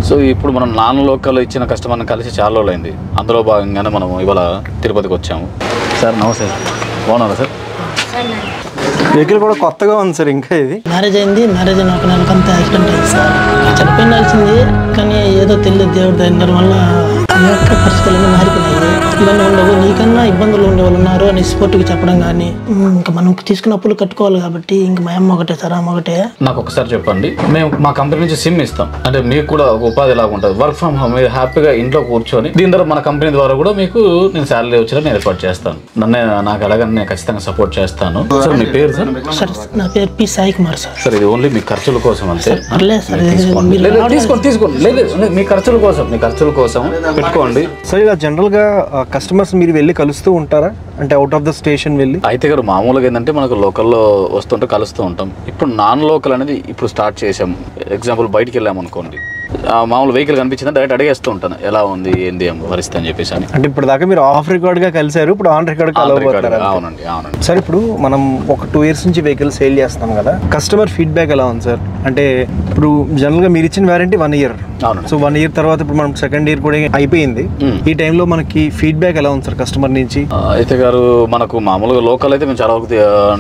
So ఇప్పుడు మనం non local ఇచ్చిన కస్టమర్ని కలిసి చాలా రోజులైంది. అందులో భాగంగానే మనం ఇవాళ తిరుపతికి వచ్చాము. సార్ నమస్తే సార్, బాగున్నారా సార్? వెహికల్ కూడా కొత్తగా ఉంది సార్. ఇంకా ఇది మ్యారేజ్ అయింది, మ్యారేజ్ అయిన ఒక నెలకంతా యాక్సిడెంట్ అయింది సార్. చనిపోయినాల్సింది కానీ ఏదో తెలియదు దేవుడి దగ్గర వల్ల అనేక పరిస్థితులన్నీ మారిపోయినాయి. ఇవన్నీ ఉండవు, నీకన్నా ఇబ్బందులు ఉండేవాళ్ళు ఉన్నారు అని స్పోర్ట్కి చెప్పడం కానీ, ఇంకా మనం తీసుకున్న అప్పులు కట్టుకోవాలి కాబట్టి ఇంక మా అమ్మ ఒకటే సార్, అమ్మ ఒకటే. నాకు ఒకసారి చెప్పండి, మేము మా కంపెనీ నుంచి సిమ్ ఇస్తాం, అంటే మీకు కూడా ఒక ఉపాధి లాగా ఉంటుంది, వర్క్ ఫ్రమ్ హోమ్. మీరు హ్యాపీగా ఇంట్లో కూర్చొని దీని ద్వారా మన కంపెనీ ద్వారా కూడా మీకు నేను శాలరీ వచ్చేలా నేను ఏర్పాటు చేస్తాను. నాకు అలాగని నేను ఖచ్చితంగా సపోర్ట్ చేస్తాను. సార్ మీ పేరు సార్? సార్ నా పేరు P Sai Kumar sir. Sir ఇది ఓన్లీ మీ ఖర్చుల కోసం అంతే. తీసుకోండి, మీ ఖర్చుల కోసం పెట్టుకోండి. సార్ ఇలా జనరల్ గా కస్టమర్స్ మీరు వెళ్ళి కలుస్తూ ఉంటారా? అంటే అవుట్ ఆఫ్ ద స్టేషన్ వెళ్ళి? అయితే గారు మామూలుగా ఏంటంటే మనకు లోకల్లో వస్తుంటే కలుస్తూ ఉంటాం. ఇప్పుడు నాన్ లోకల్ అనేది ఇప్పుడు స్టార్ట్ చేసాం. ఎగ్జాంపుల్ బయటికి వెళ్ళాము అనుకోండి, మామూలు వెహికల్ కనిపించిందా డైరెక్ట్ అడిగేస్తూ ఉంటాను, ఎలా ఉంది ఏంది పరిస్థితి అని చెప్పేసి. అంటే ఇప్పుడు దాకా మీరు ఆఫ్ రికార్డ్ గా కలిసారు, ఇప్పుడు ఆన్ రికార్డ్ కలవబోతారు. అవునండి. సార్ ఇప్పుడు మనం ఒక 2 years నుంచి వెహికల్ సేల్ చేస్తాం కదా, కస్టమర్ ఫీడ్బ్యాక్ ఎలా ఉంది సార్? అంటే ఇప్పుడు జనరల్ గా మీరు ఇచ్చిన వారంటీ 1 year. అవునండి. సో 1 year తర్వాత ఇప్పుడు మనం 2nd year కూడా అయిపోయింది. ఈ టైంలో మనకి ఫీడ్బ్యాక్ ఎలా ఉంది సార్ కస్టమర్ నుంచి? అయితే గారు మనకు మామూలుగా లోకల్ అయితే మేము చాలా వరకు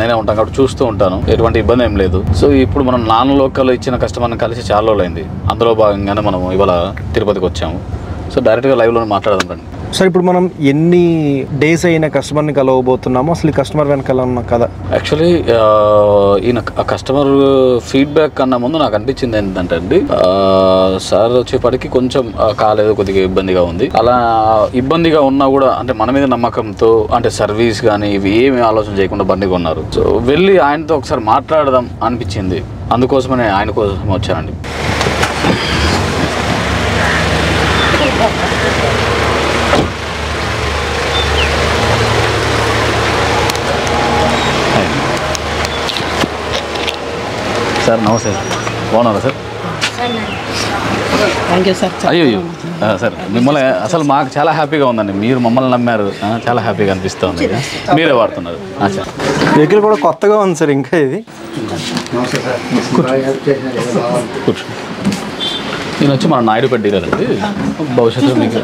నేనే ఉంటాం కాబట్టి చూస్తూ ఉంటాను, ఎటువంటి ఇబ్బంది ఏం లేదు. సో ఇప్పుడు మనం నాన్ లోకల్ ఇచ్చిన కస్టమర్ని కలిసి చాలా రోజులైంది. అందులో భాగంగానే మనం ఇవాళ తిరుపతికి వచ్చాము. సో డైరెక్ట్గా లైవ్లో మాట్లాడదాం రండి. సార్ ఇప్పుడు మనం ఎన్ని డేస్ అయిన కస్టమర్ని కలవబోతున్నామో, అసలు ఈ కస్టమర్ వెనకాల ఉన్న కదా? యాక్చువల్లీ ఈయన కస్టమర్ ఫీడ్బ్యాక్ కన్నా ముందు నాకు అనిపించింది ఏంటంటే అండి, సార్ వచ్చేప్పటికి కొంచెం కాలేదు, కొద్దిగా ఇబ్బందిగా ఉంది. అలా ఇబ్బందిగా ఉన్నా కూడా అంటే మన మీద నమ్మకంతో, అంటే సర్వీస్ కానీ ఇవి ఏమి ఆలోచన చేయకుండా బండి కొన్నారు. సో వెళ్ళి ఆయనతో ఒకసారి మాట్లాడదాం అనిపించింది, అందుకోసమనే ఆయన కోసం వచ్చానండి. సార్ నమస్తే సార్, బాగున్నారా సార్? Thank you sir. అయ్యో సార్, మిమ్మల్ని అసలు మాకు చాలా హ్యాపీగా ఉందండి, మీరు మమ్మల్ని నమ్మారు, చాలా హ్యాపీగా అనిపిస్తుంది. మీరే వాడుతున్నారు. వెహికల్ కూడా కొత్తగా ఉంది సార్. ఇంకా ఇది కూర్చో. నేను వచ్చి మన నాయుడుపేట డీలర్ అండి. భవిష్యత్తులో మీకు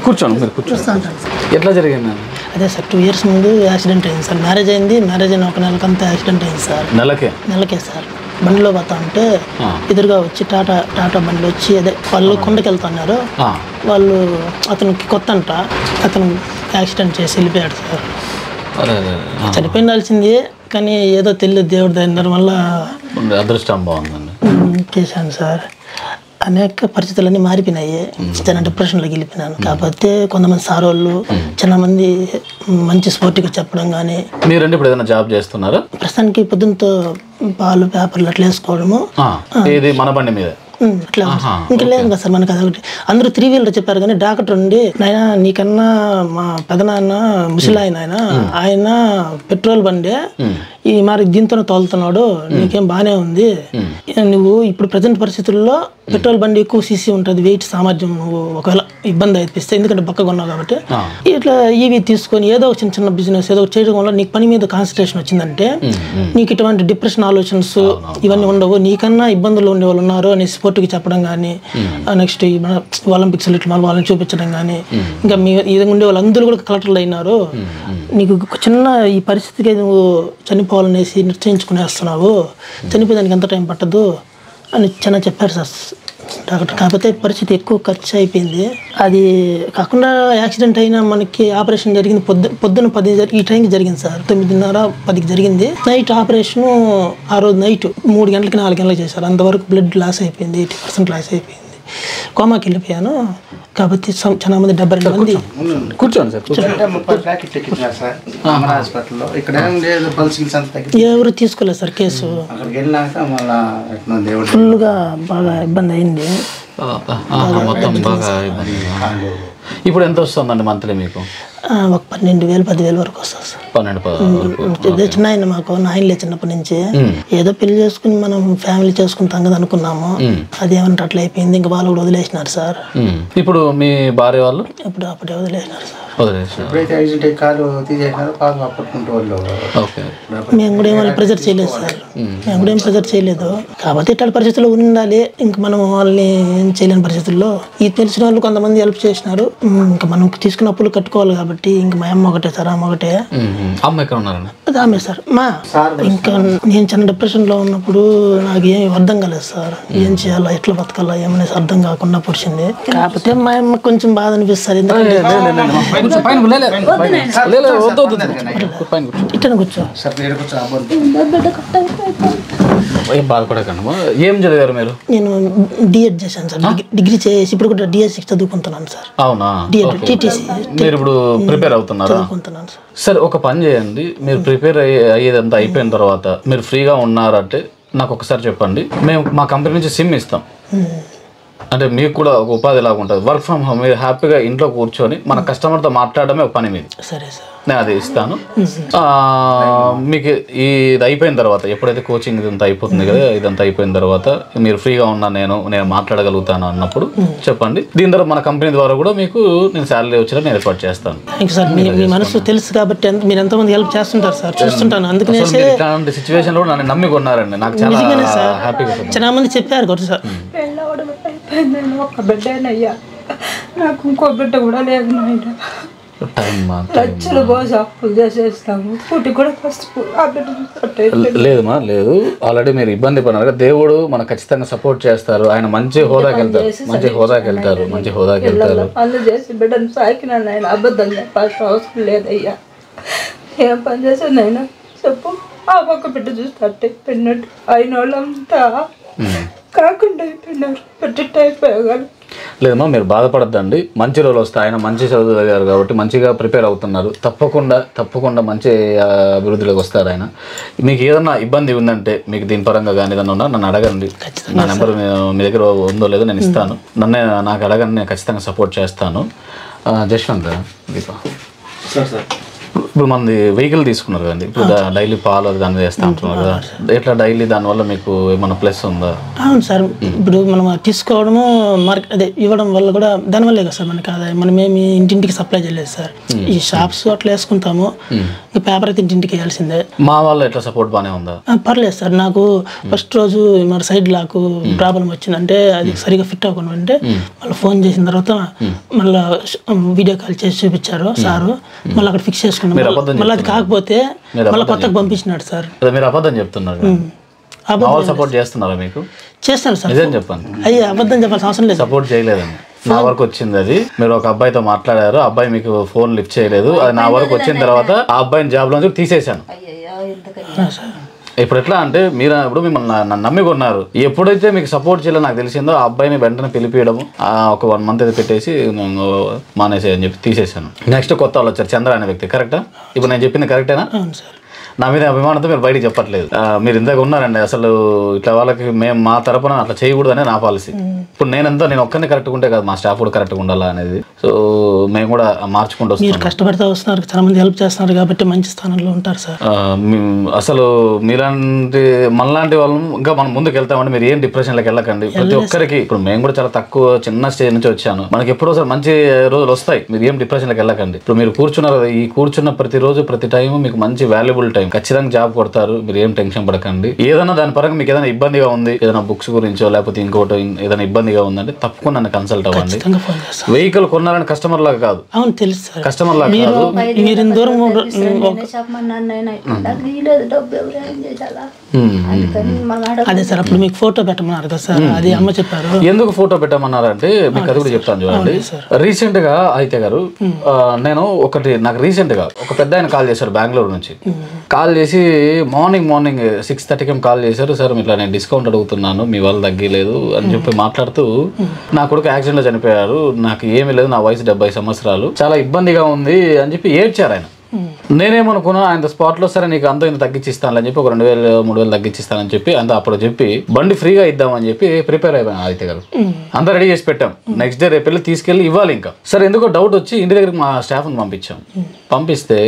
కూర్చోండి, మీరు కూర్చోండి. ఎట్లా జరిగింది? అదే సార్ 2 years ముందు యాక్సిడెంట్ అయింది సార్. మ్యారేజ్ అయింది, మ్యారేజ్ అయిన ఒక నెలకంతా యాక్సిడెంట్ అయింది సార్. నెలకే సార్. బండిలో పోతా ఉంటే ఎదురుగా వచ్చి టాటా బండి వచ్చి అదే వాళ్ళు కొండకి వెళ్తున్నారు. వాళ్ళు అతనికి కొత్త అంట, అతను యాక్సిడెంట్ చేసి వెళ్ళిపోయాడు సార్. చనిపోయినాల్సింది కానీ ఏదో తెలియదు దేవుడి దగ్గర వల్ల అదృష్టం బాగుందండి. చేశాను సార్. అనేక పరిస్థితులన్నీ మారిపోయినాయి. చిన్న డిప్రెషన్లోకి వెళ్ళిపోయినాను. కాకపోతే కొంతమంది సార్ వాళ్ళు చాలా మంది మంచి స్పోర్ట్గా చెప్పడం కానీ. మీరంటే ఇప్పుడు ఏదైనా జాబ్ చేస్తున్నారా? ప్రస్తుతానికి పొద్దున్నతో పాలు పేపర్లు అట్లా వేసుకోవడము. మన బండి మీద అట్లా ఇంకా లేదు కదా సార్ మనకు. అదొకటి అందరూ 3-wheeler చెప్పారు కానీ డాక్టర్ ఉండి, నాయన నీకన్నా మా పెదనాన్న ముసలాయన ఆయన పెట్రోల్ బండి ఈ మరి దీంతోనే తోలుతున్నాడు, నీకేం బాగానే ఉంది, నువ్వు ఇప్పుడు ప్రజెంట్ పరిస్థితుల్లో పెట్రోల్ బండి ఎక్కువ సీసీ ఉంటుంది, వెయిట్ సామర్థ్యం నువ్వు ఒకవేళ ఇబ్బంది అనిపిస్తే, ఎందుకంటే బక్కగా ఉన్నావు కాబట్టి ఇట్లా ఇవి తీసుకొని ఏదో ఒక చిన్న బిజినెస్ ఏదో చేయడం వల్ల నీకు పని మీద కాన్సన్ట్రేషన్ వచ్చిందంటే నీకు ఇటువంటి డిప్రెషన్ ఆలోచనస్ ఇవన్నీ ఉండవు. నీకన్నా ఇబ్బందులు ఉండే వాళ్ళు ఉన్నారు అని స్పోర్ట్కి చెప్పడం కానీ, నెక్స్ట్ ఒలింపిక్స్ ఇట్లా వాళ్ళని చూపించడం కానీ, ఇంకా మీ విధంగా ఉండే వాళ్ళందరూ కూడా కలెక్టర్లు అయినారు. నీకు చిన్న ఈ పరిస్థితికి నువ్వు చనిపోవాలనేసి నిశ్చయించుకునేస్తున్నావు, చనిపోయేదానికి ఎంత టైం పట్టదు అని చిన్న చెప్పారు సార్ డాక్టర్. కాకపోతే పరిస్థితి ఎక్కువ ఖర్చు అయిపోయింది. అది కాకుండా యాక్సిడెంట్ అయినా మనకి ఆపరేషన్ జరిగింది పొద్దున 10 ఈ టైంకి జరిగింది సార్. 9:30, 10కి జరిగింది. నైట్ ఆపరేషను ఆ రోజు నైట్ 3 గంటలకి 4 గంటలకు చేశారు. అంతవరకు బ్లడ్ లాస్ అయిపోయింది, 80% లాస్ అయిపోయింది. కోమాకి వెళ్ళిపోయాను. కాబట్టి చాలా మంది 72 మంది కూర్చోండి సార్. ఎవరు తీసుకోలేదు సార్ కేసు. ఫుల్గా బాగా ఇబ్బంది అయింది. ఇప్పుడు ఎంత వస్తుందండి మంత్లీ మీకు? ఒక 12,000 10,000 వరకు వస్తుంది సార్. 12 చిన్న ఆయన మాకు నాయనలే చిన్నప్పటి నుంచి ఏదో పెళ్లి చేసుకుని మనం ఫ్యామిలీ చేసుకుంటాం కదా అనుకున్నాము. అదేమంటే అట్లా అయిపోయింది. ఇంకా వాళ్ళు కూడా వదిలేసినారు సార్. ఇప్పుడు మీ భార్య వాళ్ళు అప్పుడే వదిలేసినారు సార్. మేము కూడా ఏమైనా ప్రెజర్ చేయలేదు సార్. మేము కూడా ఏం ప్రెజర్ చేయలేదు. కాబట్టి ఇట్లాంటి పరిస్థితుల్లో ఉండాలి. ఇంకా మనం వాళ్ళని ఏం చేయలేని పరిస్థితుల్లో ఈ తెలిసిన వాళ్ళు కొంతమంది హెల్ప్ చేసినారు. ఇంకా మనం తీసుకున్న అప్పులు కట్టుకోవాలి కాబట్టి ఇంకా మా అమ్మ ఒకటే సార్. అమ్మ ఒకటే. అమ్మ ఎక్కడ ఉన్నారండి? ఆమె సార్ ఇంకా నేను చిన్న డిప్రెషన్ లో ఉన్నప్పుడు నాకు ఏం అర్థం కాలేదు సార్. ఏం చేయాలా, ఎట్లా బతకాలా ఏమనేసి అర్థం కాకుండా పుడిచింది. కాకపోతే మా అమ్మ కొంచెం బాధ అనిపిస్తారు. ఎందుకంటే ఇట్లా కూర్చో. ఏం బాధపడకండి. ఏం చదివారు మీరు? నేను డిఎడ్ చేశాను సార్. డిగ్రీ చేసి ఇప్పుడు కూడా డిఎస్సి చదువుకుంటున్నాను సార్. అవునా? డిఎడ్ టీటీసీ మీరు ఇప్పుడు ప్రిపేర్ అవుతున్నారా? చదువుకుంటున్నాను సార్. సరే, ఒక పని చేయండి. మీరు ప్రిపేర్ అయ్యేదంతా అయిపోయిన తర్వాత మీరు ఫ్రీగా ఉన్నారంటే నాకు ఒకసారి చెప్పండి. మేము మా కంపెనీ నుంచి సిమ్ ఇస్తాం. అంటే మీకు కూడా ఒక ఉపాధి లాగా ఉంటుంది. Work from home. మీరు హ్యాపీగా ఇంట్లో కూర్చొని మన కస్టమర్తో మాట్లాడడమే ఒక పని మీది. సరే సార్, నేను అది ఇస్తాను. మీకు ఇది అయిపోయిన తర్వాత ఎప్పుడైతే కోచింగ్ ఇదంతా అయిపోతుంది కదా, ఇదంతా అయిపోయిన తర్వాత మీరు ఫ్రీగా ఉన్నా నేను మాట్లాడగలుగుతాను అన్నప్పుడు చెప్పండి. దీని ద్వారా మన కంపెనీ ద్వారా కూడా మీకు నేను శాలరీ వచ్చేలా నేను ఏర్పాటు చేస్తాను. సార్ మీ మనసు తెలుసు కాబట్టి మీరు ఎంతమంది హెల్ప్ చేస్తుంటారు సార్, చూస్తుంటాను. అందుకనే ఇట్లాంటి సిచ్యువేషన్ లో నన్ను నమ్మి కొన్నారండి. నాకు చాలా హ్యాపీగా చాలా మంది చెప్పారు కదా సార్. ఒక బిడ్డనయ్యా, నాకు ఇంకో బిడ్డ కూడా లేదు నాయన. లక్షలు పోసి అప్పులు చేసేస్తాము. పుట్టి కూడా ఫస్ట్ లేదమ్మా, లేదు. ఆల్రెడీ మీరు ఇబ్బంది పడినారు. దేవుడు మనకు ఖచ్చితంగా సపోర్ట్ చేస్తారు. ఆయన మంచి హోదాకి వెళ్తారు. పనులు చేసి బిడ్డను సాకినాను ఆయన. అబద్ధం చెప్పాల్సిన అవసరం లేదయ్యా. ఏం పని చేశాను ఆయన చెప్పు. ఆ పక్క బిడ్డ చూస్తే అట్టే అయిపోయినట్టు అయిన వాళ్ళంతా కాకుండా అయిపోయినారు. పెట్టి అయిపోయారు. లేదమ్మా, మీరు బాధపడద్దండి. మంచి రోజులు వస్తాయి. ఆయన మంచి చదువు చదివారు కాబట్టి మంచిగా ప్రిపేర్ అవుతున్నారు. తప్పకుండా మంచి అభివృద్ధిలోకి వస్తారు ఆయన. మీకు ఏదన్నా ఇబ్బంది ఉందంటే మీకు దీని పరంగా కానీ ఏదన్నా ఉన్నా నన్ను అడగండి. నా నెంబర్ మీ దగ్గర ఉందో లేదో నేను ఇస్తాను. నాకు అడగండి, నేను ఖచ్చితంగా సపోర్ట్ చేస్తాను. జశ్వంత్, దీప, ఇప్పుడు మనది వెహికల్ తీసుకున్నారు కదండి. ఇప్పుడు డైలీ పాలు అది దాన్ని చేస్తా ఉంటున్నారు కదా, ఎట్లా డైలీ దానివల్ల మీకు ఏమైనా ప్లస్ ఉందా? అవును సార్. ఇప్పుడు మనం తీసుకోవడము మార్కెట్ అదే ఇవ్వడం వల్ల కూడా దానివల్లే కదా సార్ మనకి ఆదాయం. మనం ఏమి ఇంటింటికి సప్లై చేయలేదు సార్. ఈ షాప్స్ అట్లా వేసుకుంటాము. ఇంకా పేపర్ అయితే ఇంటింటికి వేయాల్సిందే. మా వాళ్ళు ఎట్లా సపోర్ట్ బాగానే ఉందా? పర్లేదు సార్. నాకు ఫస్ట్ రోజు మన సైడ్ లాకు ప్రాబ్లం వచ్చిందంటే అది సరిగా ఫిట్ అవ్వకుండా అంటే మళ్ళీ ఫోన్ చేసిన తర్వాత మళ్ళీ వీడియో కాల్ చేసి చూపించారు సారు. మళ్ళీ అక్కడ ఫిక్స్ చేసుకున్నాం. మళ్ళీ అది కాకపోతే మళ్ళీ కొత్తగా పంపించినాడు సార్. మీరు అబద్ధం చెప్తున్నారు. సపోర్ట్ చేస్తున్నారా? మీకు చేస్తాను సార్. నిజం చెప్పండి. అయ్యా, అబద్ధం చెప్పాల్సిన అవసరం లేదు. సపోర్ట్ చేయలేదండి. నా వరకు వచ్చింది అది. మీరు ఒక అబ్బాయితో మాట్లాడారు, అబ్బాయి మీకు ఫోన్ లిఫ్ట్ చేయలేదు. అది నా వరకు వచ్చిన తర్వాత ఆ అబ్బాయిని జాబ్ లో తీసేశాను. ఇప్పుడు ఎట్లా అంటే ఇప్పుడు మిమ్మల్ని నన్ను నమ్మి కొన్నారు. ఎప్పుడైతే మీకు సపోర్ట్ చేయాలో నాకు తెలిసిందో ఆ అబ్బాయిని వెంటనే పిలిపియడము, ఒక 1 month అయితే పెట్టేసి మానేసే అని చెప్పి తీసేశాను. నెక్స్ట్ కొత్త వాళ్ళు వచ్చారు, చంద్ర అనే వ్యక్తి. కరెక్టా? ఇప్పుడు నేను చెప్పింది కరెక్టేనా? నా మీద అభిమానంతో మీరు బయటికి చెప్పట్లేదు. మీరు ఇందాక ఉన్నారండి. అసలు ఇట్లా వాళ్ళకి మేము మా తరపున అట్లా చేయకూడదనే నా పాలసీ. ఇప్పుడు నేను ఒక్కరిని కరెక్ట్గా ఉంటే కాదు, మా స్టాఫ్ కూడా కరెక్ట్గా ఉండాలా అనేది. సో మేము కూడా మార్చుకుంటూ వస్తాం. మీరు కష్టపడుతూ వస్తున్నారు, చాలా మంది హెల్ప్ చేస్తున్నారు కాబట్టి మంచి స్థానంలో ఉంటారు సార్. అసలు మనలాంటి వాళ్ళు ఇంకా మనం ముందుకు వెళ్తామంటే మీరు ఏం డిప్రెషన్లోకి వెళ్ళకండి. ప్రతి ఒక్కరికి ఇప్పుడు మేము కూడా చాలా తక్కువ చిన్న స్టేజ్ నుంచి వచ్చాను. మనకి ఎప్పుడో సార్ మంచి రోజులు వస్తాయి. మీరు ఏం డిప్రెషన్లోకి వెళ్ళకండి. ఇప్పుడు మీరు కూర్చున్నారు, ఈ కూర్చున్న ప్రతిరోజు ప్రతి టైం మీకు మంచి వాల్యుబుల్ టైం. ఖచ్చితంగా జాబ్ కొడతారు. మీరు ఏం టెన్షన్ పడకండి. ఏదైనా దాని పరంగా మీకు ఏదైనా ఇబ్బందిగా ఉంది, ఏదైనా బుక్స్ గురించో లేకపోతే ఇంకోటి ఏదైనా ఇబ్బందిగా ఉందంటే తప్పకుండా నన్ను కన్సల్ట్ అవ్వండి. వెహికల్ కొనాలని కస్టమర్ లాగా కాదు. అవును తెలుసు సార్. కస్టమర్ లాగా కాదు. మీరు దూరం అదే సార్. అప్పుడు మీకు ఫోటో పెట్టమన్నారు కదా సార్, అది అమ్మ చెప్పారు. ఎందుకు ఫోటో పెట్టమన్నారంటే మీకు అది కూడా చెప్తాను చూడండి. రీసెంట్ గా అయితే గారు నాకు రీసెంట్ గా ఒక పెద్ద ఆయన కాల్ చేశారు బెంగళూరు నుంచి. కాల్ చేసి మార్నింగ్ 6:30కి కాల్ చేశారు. సార్ ఇట్లా నేను డిస్కౌంట్ అడుగుతున్నాను, మీ వాళ్ళు తగ్గలేదు అని చెప్పి మాట్లాడుతూ, నా కొడుకు యాక్సిడెంట్ లో చనిపోయారు, నాకు ఏమీ లేదు, నా వయసు 70 సంవత్సరాలు, చాలా ఇబ్బందిగా ఉంది అని చెప్పి ఏడ్చారు ఆయన. నేనేమనుకున్నా ఆయన స్పాట్లో సరే నీకు అంత ఇంత తగ్గించిస్తానని చెప్పి ఒక 2,000-3,000 తగ్గించిస్తానని చెప్పి అంత అప్పుడు చెప్పి బండి ఫ్రీగా ఇద్దామని చెప్పి ప్రిపేర్ అయిపోయాను ఆదిత్య గారు. అంతా రెడీ చేసి పెట్టాం. నెక్స్ట్ డే రేపు వెళ్ళి తీసుకెళ్ళి ఇవ్వాలి. ఇంకా సరే ఎందుకో డౌట్ వచ్చి ఇంటి దగ్గరికి మా స్టాఫ్ని పంపించాం. పంపిస్తే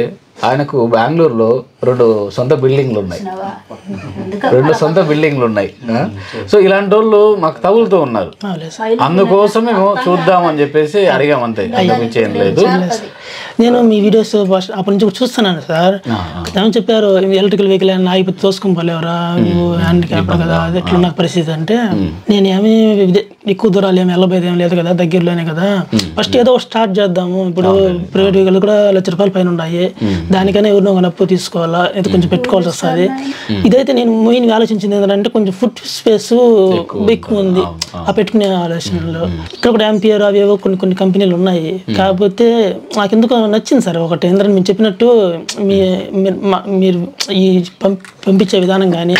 ఆయనకు బెంగళూరులో 2 సొంత బిల్డింగ్లు ఉన్నాయి. 2 సొంత బిల్డింగ్లు ఉన్నాయి. సో ఇలాంటి వాళ్ళు మాకు తగులుతూ ఉన్నారు. అందుకోసం మేము చూద్దామని చెప్పేసి అడిగాం, అంతే, అంతకుమించి ఏం లేదు. నేను మీ వీడియోస్ అప్పటి నుంచి చూస్తున్నాను సార్. ఏమని చెప్పారు, ఎలక్ట్రికల్ వెహికల్ అని ఆగిపోతే తోసుకొని పోలేవరా హ్యాండిక్యాప్ కదా, అది ఎట్లున్న పరిస్థితి అంటే, నేను ఏమి ఎక్కువ దూరాలు ఏమి వెళ్ళబోయేది ఏం లేదు కదా, దగ్గరలోనే కదా, ఫస్ట్ ఏదో స్టార్ట్ చేద్దాము. ఇప్పుడు ప్రైవేట్ వెహికల్ కూడా ₹1,00,000 పైన ఉన్నాయి, దానికైనా ఎవరినో ఒక అప్పు తీసుకోవాలా, ఇది కొంచెం పెట్టుకోవాల్సి వస్తుంది. ఇదైతే నేను మెయిన్ ఆలోచించింది ఏంటంటే కొంచెం ఫుడ్ స్పేస్ ఎక్కువ ఉంది ఆ పెట్టుకునే ఆలోచనలో. ఇక్కడ కూడా యాంపియర్ అవి ఏవో కొన్ని కంపెనీలు ఉన్నాయి. కాకపోతే నాకు ఎందుకు నచ్చింది సార్ ఒకటి ఏంటంటే మీరు చెప్పినట్టు మీరు ఈ పంపించే విధానం కానీ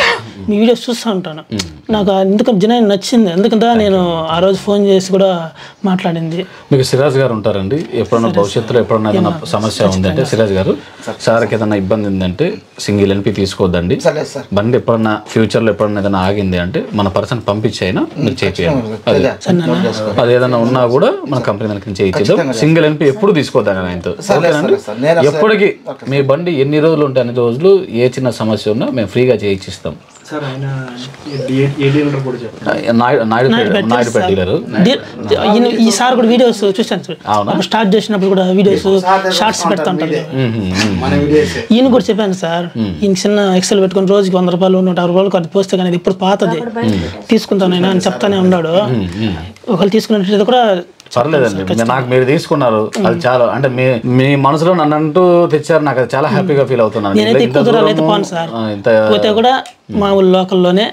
మీ వీడియోస్ చూస్తూ ఉంటాను. నాకు ఎందుకంటే జనాన్ని నచ్చింది. ఎందుకంటే నేను ఆ రోజు ఫోన్ చేసి కూడా మాట్లాడింది. మీకు సిరాజ్ గారు ఉంటారండి, ఎప్పుడన్నా భవిష్యత్తులో ఎప్పుడన్నా ఏదైనా సమస్య ఉందంటే సిరాజ్ గారు, సార్కి ఏదైనా ఇబ్బంది ఉందంటే సింగిల్ ఎన్పి తీసుకోవద్దండి. బండి ఎప్పుడన్నా ఫ్యూచర్లో ఎప్పుడన్నా ఏదైనా ఆగింది అంటే మన పర్సన్ పంపించైనా మీరు చేయించాలి. అది ఏదైనా ఉన్నా కూడా మన కంపెనీ దానికి చేయించేద్దాం. సింగిల్ ఎన్పి ఎప్పుడు తీసుకోవద్దండి ఆయనతో. ఓకేనండి, ఎప్పటికీ మీ బండి ఎన్ని రోజులు ఉంటే అన్ని రోజులు ఏ చిన్న సమస్య ఉన్నా మేము ఫ్రీగా చేయించిస్తాం. నాయుడుపేట డీలర్. ఈసారి కూడా వీడియోస్ చూసాను సార్, స్టార్ట్ చేసినప్పుడు కూడా వీడియోస్ షార్ట్స్ పెడతా ఉంటారు. ఈయన కూడా చెప్పాను సార్, ఈయన చిన్న ఎక్సెల్ పెట్టుకుని రోజుకి ₹100 ₹160 అది పోస్తే కానీ ఇప్పుడు పాతది తీసుకుంటాను అని చెప్తానే ఉన్నాడు. ఒకళ్ళు తీసుకున్నట్టు కూడా పర్లేదండి, నాకు మీరు తీసుకున్నారు అది చాలా, అంటే మీ మనసులో నన్ను అంటూ తెచ్చారు, నాకు అది చాలా హ్యాపీగా ఫీల్ అవుతున్నాను. నేనైతే ఎక్కువ దూరాలు అయితే పోను సార్, పోతే కూడా మామూలు లోకల్లోనే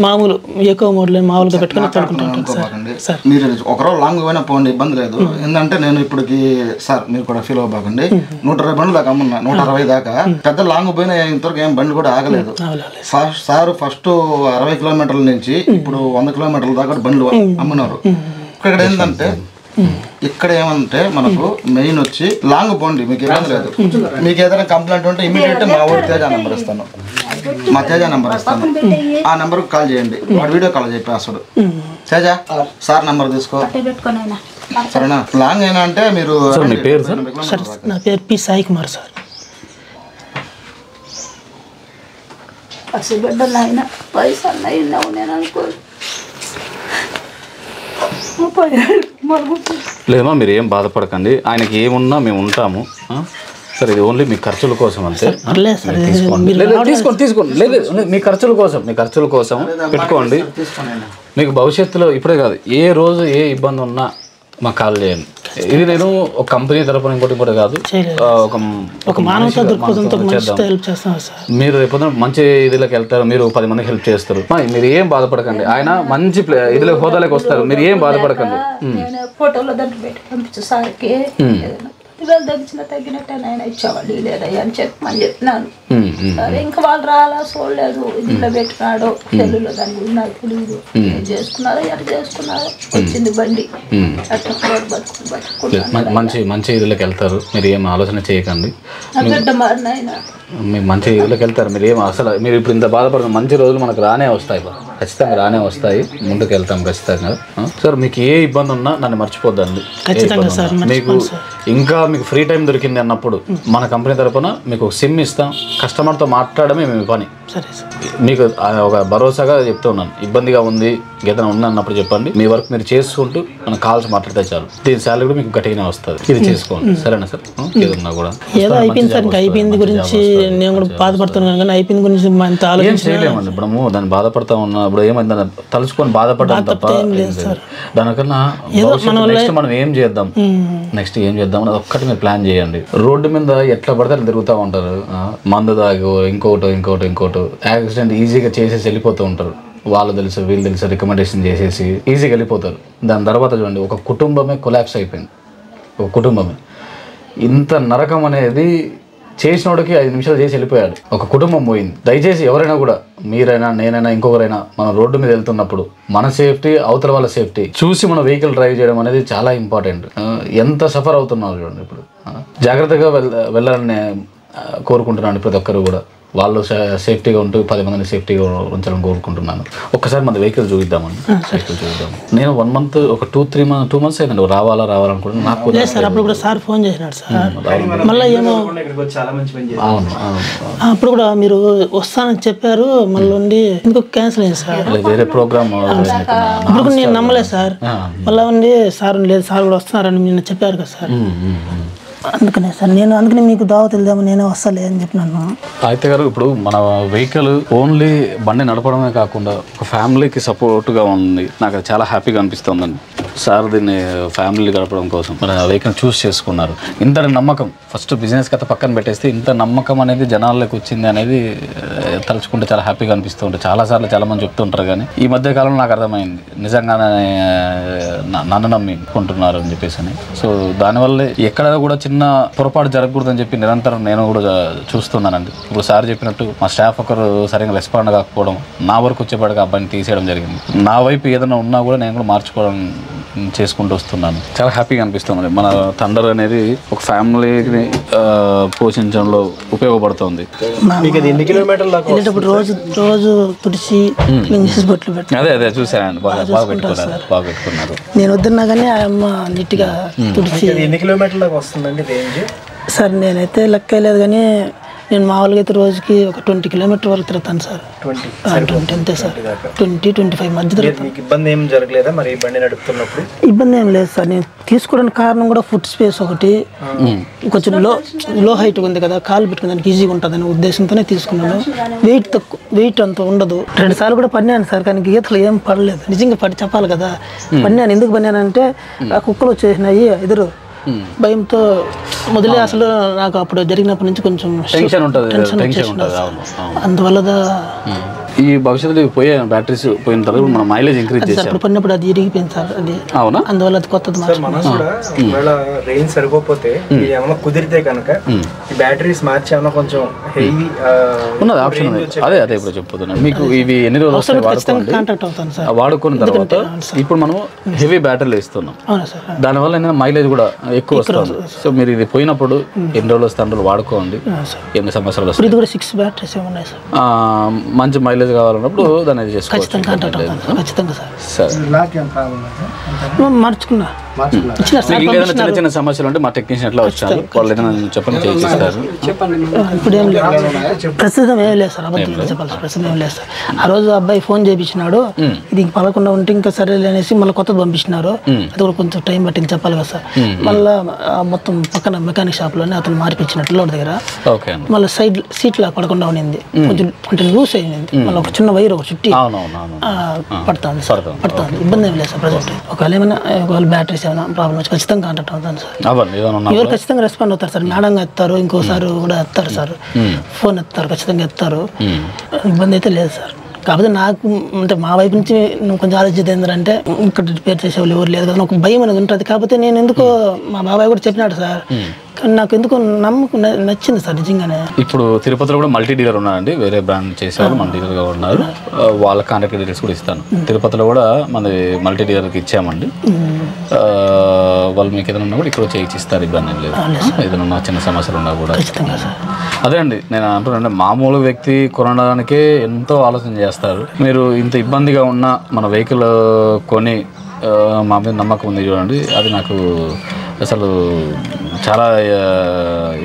మామూలు ఎక్కువ మోడ్లో మామూలుగా పెట్టుకుని పడుకుంటాను సార్. మీరు ఒకరోజు లాంగ్ పోయినా పోండి, ఇబ్బంది లేదు. ఏంటంటే నేను ఇప్పటికి సార్ మీరు కూడా ఫీల్ అవ్వకండి, 120 బండ్లు దాకా అమ్మున్నా, 160 దాకా. పెద్ద లాంగ్ పోయినా ఇంతవరకు ఏం బండి కూడా ఆగలేదు సార్. ఫస్ట్ 60 కిలోమీటర్ల నుంచి ఇప్పుడు 100 కిలోమీటర్ల దాకా బండ్లు అమ్మున్నారు. ఇక్కడ ఏంటంటే ఏమంటే మనకు మెయిన్ వచ్చి లాంగ్ పోండి, మీకు ఇబ్బంది లేదు. మీకు ఏదైనా కంప్లైంట్ ఉంటే ఇమీడియట్ మా ఊరు తేజ నెంబర్ ఇస్తాను, మా తేజ నెంబర్ ఇస్తాను. ఆ నెంబర్కి కాల్ చేయండి, వాడు వీడియో కాల్ చెప్పేస్తాడు. తేజ సార్ నెంబర్ తీసుకో, సరేనా? లాంగ్ అయినా అంటే మీరు మీ పేరు సార్? నా పేరు పి సాయి కుమార్ సార్. పసిబిడ్డలైనా పైసలు అయినావు నేను అనుకో. లేదమ్మా, మీరు ఏం బాధపడకండి, ఆయనకి ఏమున్నా మేము ఉంటాము. సరే, ఇది ఓన్లీ మీ ఖర్చుల కోసం అంతే. తీసుకోండి, తీసుకోండి. లేదు, మీ ఖర్చుల కోసం పెట్టుకోండి. మీకు భవిష్యత్తులో ఇప్పుడే కాదు, ఏ రోజు ఏ ఇబ్బంది ఉన్నా మాకు కాల్ చేయండి. ఇది నేను ఒక కంపెనీ తరపున ఇంకోటి కాదు, ఒక మానవతా దృక్పథంతో హెల్ప్ చేస్తాను సార్. మీరు రేపు మంచి ఇదిలోకి వెళ్తారు, మీరు 10 మందికి హెల్ప్ చేస్తారు. మీరు ఏం బాధపడకండి, ఆయన మంచి ఇదిలో హోదాలోకి వస్తారు, మీరు ఏం బాధపడకండి. ఫోటోలో దాంట్లో పెట్టి పంపించు సార్కి, తగ్గినట్టే ఆయన ఇచ్చేవాళ్ళు లేదయ్యా అని చెప్పమని చెప్పినాను. సరే, ఇంకా వాళ్ళు రాలా, చూడలేదు, ఇంట్లో పెట్టినాడు సెల్లులో, దాని గురించి నాకు తెలియదు. ఏం చేసుకున్నారో ఎట్లా చేసుకున్నారో, వచ్చింది బండి మంచి ఇదిలోకి వెళ్తారు, మీరు ఏం ఆలోచన చేయకండి. బిడ్డ మారిన ఆయన మీరు మంచి ఇదిలోకి వెళ్తారు, మీరు ఏం అసలు మీరు ఇప్పుడు ఇంత బాధపడుతున్న మంచి రోజులు మనకు రానే వస్తాయి, ఖచ్చితంగా రానే వస్తాయి, ముందుకు వెళ్తాం ఖచ్చితంగా. సార్, మీకు ఏ ఇబ్బంది ఉన్నా నన్ను మర్చిపోద్దండి. మీకు ఇంకా మీకు ఫ్రీ టైం దొరికింది అన్నప్పుడు మన కంపెనీ తరపున మీకు ఒక సిమ్ ఇస్తాం, కస్టమర్తో మాట్లాడమే మేము పని. మీకు ఒక భరోసాగా చెప్తున్నాను, ఇబ్బందిగా ఉంది ఏదైనా ఉంది అన్నప్పుడు చెప్పండి, మీ వర్క్ మీరు చేసుకుంటూ మన కాల్స్ మాట్లాడితే చాలు. దీని శాలరీ కూడా మీకు గట్టిగానే వస్తుంది, ఇది చేసుకోండి. సరేనా సార్? ఏదన్నా కూడా ఏదో అయిపోయింది సార్, అయిపోయింది గురించి నేను కూడా బాధపడుతున్నాను, కానీ అయిపోయింది గురించి అంత ఆలోచన చేయలేమండి. ఇప్పుడు దాన్ని బాధపడతా ఉన్నా, ఇప్పుడు ఏమైంది తలుచుకొని బాధపడడం తప్ప దానికన్నా నెక్స్ట్ మనం ఏం చేద్దాం అది ఒక్కటి మీరు ప్లాన్ చేయండి. రోడ్డు మీద ఎట్లా పడితే అట్లా తిరుగుతూ ఉంటారు, మందు తాగు ఇంకోటి యాక్సిడెంట్ ఈజీగా చేసేసి వెళ్ళిపోతూ ఉంటారు. వాళ్ళు తెలుసు వీళ్ళు తెలుసు రికమెండేషన్ చేసేసి ఈజీగా వెళ్ళిపోతారు. దాని తర్వాత చూడండి, ఒక కుటుంబమే కొలాప్స్ అయిపోయింది. ఒక కుటుంబమే ఇంత నరకం అనేది చేసినోడికి 5 నిమిషాలు చేసి వెళ్ళిపోయాడు, ఒక కుటుంబం పోయింది. దయచేసి ఎవరైనా కూడా, మీరైనా నేనైనా ఇంకొకరైనా, మనం రోడ్డు మీద వెళ్తున్నప్పుడు మన సేఫ్టీ, అవతల వాళ్ళ సేఫ్టీ చూసి మన వెహికల్ డ్రైవ్ చేయడం అనేది చాలా ఇంపార్టెంట్. ఎంత సఫర్ అవుతున్నారు చూడండి ఇప్పుడు. జాగ్రత్తగా వెళ్ళాలని కోరుకుంటున్నాను ప్రతి ఒక్కరు కూడా. వాళ్ళు సేఫ్టీగా ఉంటూ 10 మందిని సేఫ్టీగా ఉంచాలని కోరుకుంటున్నాను. ఒక్కసారి మన వెహికల్ చూపిద్దామండి. వెహికల్ చూద్దాం. నేను 1 మంత్ ఒక 2 months అయిందండి రావాలనుకుంటున్నాను. నాకు సార్ అప్పుడు కూడా సార్ ఫోన్ చేసినాడు సార్. మళ్ళీ ఏమో అవును అప్పుడు కూడా మీరు వస్తానని చెప్పారు, మళ్ళీ ఇంకొక క్యాన్సిల్ అయింది సార్. వేరే ప్రోగ్రామ్ అప్పుడు కూడా నేను నమ్మలేదు సార్. మళ్ళీ ఉండి సార్ లేదు సార్ కూడా వస్తున్నారని నిన్న చెప్పారు కదా సార్. అందుకనే సార్ అందుకనే మీకు దావత్ వెళ్దాము నేనే వస్తాలే అని చెప్పినాను. అయితే గారు ఇప్పుడు మన వెహికల్ ఓన్లీ బండి నడపడమే కాకుండా ఒక ఫ్యామిలీకి సపోర్ట్గా ఉంది. నాకు అది చాలా హ్యాపీగా అనిపిస్తుందండి. సార్ దీన్ని ఫ్యామిలీ గడపడం కోసం మన వెహికల్ చూస్ చేసుకున్నారు. ఇంత నమ్మకం ఫస్ట్ బిజినెస్ కథ పక్కన పెట్టేస్తే ఇంత నమ్మకం అనేది జనాల్లోకి వచ్చింది అనేది తలుచుకుంటే చాలా హ్యాపీగా అనిపిస్తూ ఉంటుంది. చాలాసార్లు చాలామంది చెప్తుంటారు, కానీ ఈ మధ్య కాలంలో నాకు అర్థమైంది నిజంగానే నన్ను నమ్మి కొంటున్నారు అని చెప్పేసి అని. సో దానివల్ల ఎక్కడ కూడా చిన్న పొరపాటు జరగకూడదని చెప్పి నిరంతరం నేను కూడా చూస్తున్నానండి. ఇప్పుడు సార్ చెప్పినట్టు మా స్టాఫ్ ఒకరు సరిగ్గా రెస్పాండ్ కాకపోవడం, నా వరకు వచ్చేపాటికి అబ్బాయిని తీసేయడం జరిగింది. నా వైపు ఏదైనా ఉన్నా కూడా నేను కూడా మార్చుకోవడం చేసుకుంటూ వస్తున్నాను. చాలా హ్యాపీగా అనిపిస్తుంది. మన థండర్ అనేది ఒక ఫ్యామిలీని పోషించడంలో ఉపయోగపడుతుంది. రోజు తుడిచి అదే చూసాను, బాగా పెట్టుకున్నారు. నేను వద్దన్నా కానీ ఆ అమ్మ నీట్గా తుడిచి. ఎన్ని కిలోమీటర్ల దాకా వస్తుందండి రేంజ్? సార్ నేనైతే లెక్క వేయలేదు, కానీ నేను మామూలుగా అయితే రోజుకి ఒక 20 కిలోమీటర్ వరకు తిరుగుతాను సార్. 20 అంతే సార్, 20-25 మధ్య తిరుగుతాను. ఇబ్బంది ఏం జరగలేదా మరి బండి నడుపుతున్నప్పుడు? ఇబ్బంది ఏం లేదు సార్. నేను తీసుకోవడానికి కారణం కూడా ఫుట్ స్పేస్ ఒకటి, కొంచెం లో హైట్ ఉంది కదా, కాలు పెట్టుకునేదానికి ఈజీగా ఉంటుంది అనే ఉద్దేశంతోనే తీసుకున్నాను. వెయిట్ అంత ఉండదు. 2 సార్లు కూడా పడినాను సార్, కానీ గీతలు ఏం పడలేదు. నిజంగా చెప్పాలి కదా, పడినాను. ఎందుకు పడినానంటే ఆ కుక్కలు వచ్చేసినాయి ఎదురు, భయంతో మొదలే అసలు నాకు అప్పుడు జరిగినప్పటి నుంచి కొంచెం టెన్షన్ ఉంటుంది. అందువల్ల ఈ భవిష్యత్తులో పోయే బ్యాటరీస్ పోయిన తర్వాత మన మైలేజ్ ఇంక్రీజ్ చేశారు. అప్పుడు పడినప్పుడు అది ఇరిగిపోయింది సార్. అది అవునా? అందువల్ల అది కొత్తది రేంజ్ సరిపోతే ఏమన్నా కుదిరితే కనుక ఈ బ్యాటరీస్ మార్చి ఏమన్నా కొంచెం హెవీ ఉన్నది ఆప్షన్ ఉంది. అదే ఇప్పుడు చెప్తున్నాను మీకు. ఇవి ఎన్ని రోజులు వస్తాయి వాడుకున్న తర్వాత ఇప్పుడు మనం హెవీ బ్యాటరీలు ఇస్తున్నాం. దానివల్ల మైలేజ్ కూడా ఎక్కువ వస్తుంది. సో మీరు ఇది పోయినప్పుడు ఎన్ని రోజులు వస్తే అన్ని రోజులు వాడుకోండి, ఎన్ని సంవత్సరాలు వస్తాయి. 6 బ్యాటరీస్ ఏమన్నాయి సార్. మంచి మైలేజ్ కావాలన్నప్పుడు దాన్ని చేసుకోవచ్చు. మార్చుకున్నా. చిన్న చిన్న సమస్యలు ఉంటే మా టెక్నీషియన్ ఎట్లా వచ్చారు, వాళ్ళు ఏదైనా చెప్పండి చేసిస్తారు. ఇప్పుడు ఏం లేదు, ప్రస్తుతం ఏం లేదు సార్. అబద్ధం చెప్పాలి, ప్రస్తుతం ఏం లేదు సార్. ఆ రోజు అబ్బాయి ఫోన్ చేయించినాడు, ఇది పడకుండా ఉంటే ఇంకా సరే అనేసి మళ్ళీ కొత్తది పంపించినారు. అది కూడా కొంచెం టైం పట్టింది చెప్పాలి కదా సార్. మళ్ళీ మొత్తం పక్కన మెకానిక్ షాప్ లోనే అతను మార్పించినట్లు లోడ్ దగ్గర. మళ్ళీ సైడ్ సీట్లా పడకుండా ఉండింది, కొంచెం లూస్ అయింది. మళ్ళీ ఒక చిన్న వైర్ ఒక చుట్టి పడుతుంది. ఇబ్బంది ఏం లేదు సార్. ప్రజెంట్ ఒకవేళ బ్యాటరీస్ ఏమైనా ప్రాబ్లం వచ్చి ఖచ్చితంగా కాంటాక్ట్ అవుతాను సార్. ఎవరు ఖచ్చితంగా రెస్పాండ్ అవుతారు సార్. మేడంగా ఎత్తారు, ఇంకోసారి కూడా ఎత్తారు సార్. ఫోన్ ఎత్తారు, ఖచ్చితంగా ఎత్తారు. ఇబ్బంది అయితే లేదు సార్. కాకపోతే నాకు అంటే మా వైపు నుంచి కొంచెం ఆలోచించేది ఏంటంటే ఇక్కడ రిపేర్ చేసేవాళ్ళు ఎవరు లేదు కదా, నాకు భయం అనేది ఉంటుంది. కాకపోతే నేను ఎందుకో మా బాబాయ్ కూడా చెప్పినాడు సార్, నాకు ఎందుకు నమ్మకం నచ్చింది సార్ నిజంగానే. ఇప్పుడు తిరుపతిలో కూడా మల్టీ డీలర్ ఉన్నారండి, వేరే బ్రాండ్ చేసేవాళ్ళు మల్టీ డీలర్గా ఉన్నారు. వాళ్ళ కాంటాక్ట్ డీటెయిల్స్ కూడా ఇస్తాను. తిరుపతిలో కూడా మన మల్టీ డీలర్కి ఇచ్చామండి. వాళ్ళు మీకు ఏదైనా ఉన్నా కూడా ఇక్కడ చేయించిస్తారు, ఇబ్బంది ఏం లేదు. ఏదైనా చిన్న సమస్యలు ఉన్నా కూడా. అదే అండి నేను అంటున్నాను, మామూలు వ్యక్తి కొనడానికే ఎంతో ఆలోచన చేస్తారు. మీరు ఇంత ఇబ్బందిగా ఉన్న మన వెహికల్ కొని మా మీద నమ్మకం ఉంది చూడండి, అది నాకు అసలు చాలా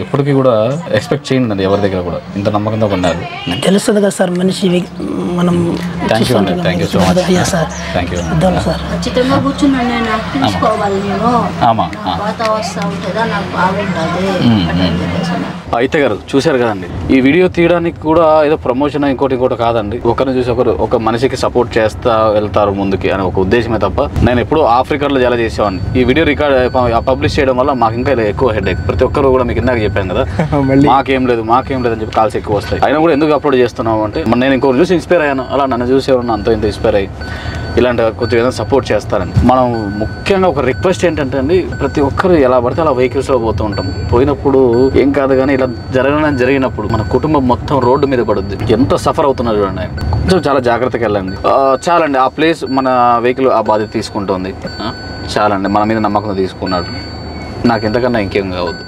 ఎప్పటికీ కూడా ఎక్స్పెక్ట్ చేయండి ఎవరి దగ్గర కూడా ఇంత నమ్మకంతో కొన్నారు. తెలుస్తుంది కదా సార్ మనిషి మనం. థ్యాంక్ యూ అండి, thank you so much. Thank you sir. ఖచ్చితంగా కూర్చున్నాను నేను, తీసుకోవాలి నేను. వస్తా ఉంటుందా నాకు బాగుంటుంది. అయితే గారు చూశారు కదండి, ఈ వీడియో తీయడానికి కూడా ఏదో ప్రమోషన్ ఇంకోటి కాదండి. ఒకరిని చూసి ఒక మనిషికి సపోర్ట్ చేస్తా వెళ్తారు ముందుకి అని ఒక ఉద్దేశమే తప్ప నేను ఎప్పుడు ఆఫ్రికాలో చాలా చేసేవాడిని. ఈ వీడియో రికార్డ్ పబ్లిష్ చేయడం వల్ల మాకు ఇంకా ఎక్కువ హెడేక్. ప్రతి ఒక్కరు కూడా మీకు ఇందాక చెప్పాను కదా, మాకేం లేదు అని చెప్పి కాల్స్ ఎక్కువ వస్తాయి. అయినా కూడా ఎందుకు అప్లోడ్ చేస్తున్నావు అంటే నేను ఇంకోటి చూసి ఇన్స్పైర్ అయ్యాను, అలా నన్ను చూసేవాడిని అంత ఇంత ఇన్స్పైర్ అయ్యి ఇలాంటి కొంచెం ఏదైనా సపోర్ట్ చేస్తారని. మనం ముఖ్యంగా ఒక రిక్వెస్ట్ ఏంటంటే అండి, ప్రతి ఒక్కరు ఎలా పడితే అలా వెహికల్స్లో పోతూ ఉంటాం. పోయినప్పుడు ఏం కాదు, కానీ ఇలా జరిగినప్పుడు మన కుటుంబం మొత్తం రోడ్డు మీద పడుద్ది. ఎంత సఫర్ అవుతున్నారు చూడండి. కొంచెం చాలా జాగ్రత్తగా వెళ్ళండి. చాలండి, ఆ ప్లేస్ మన వెహికల్ ఆ బాధ్యత తీసుకుంటుంది. చాలండి, మన మీద నమ్మకం తీసుకున్నాడు. నాకు ఎంతకన్నా ఇంకేం కావద్దు.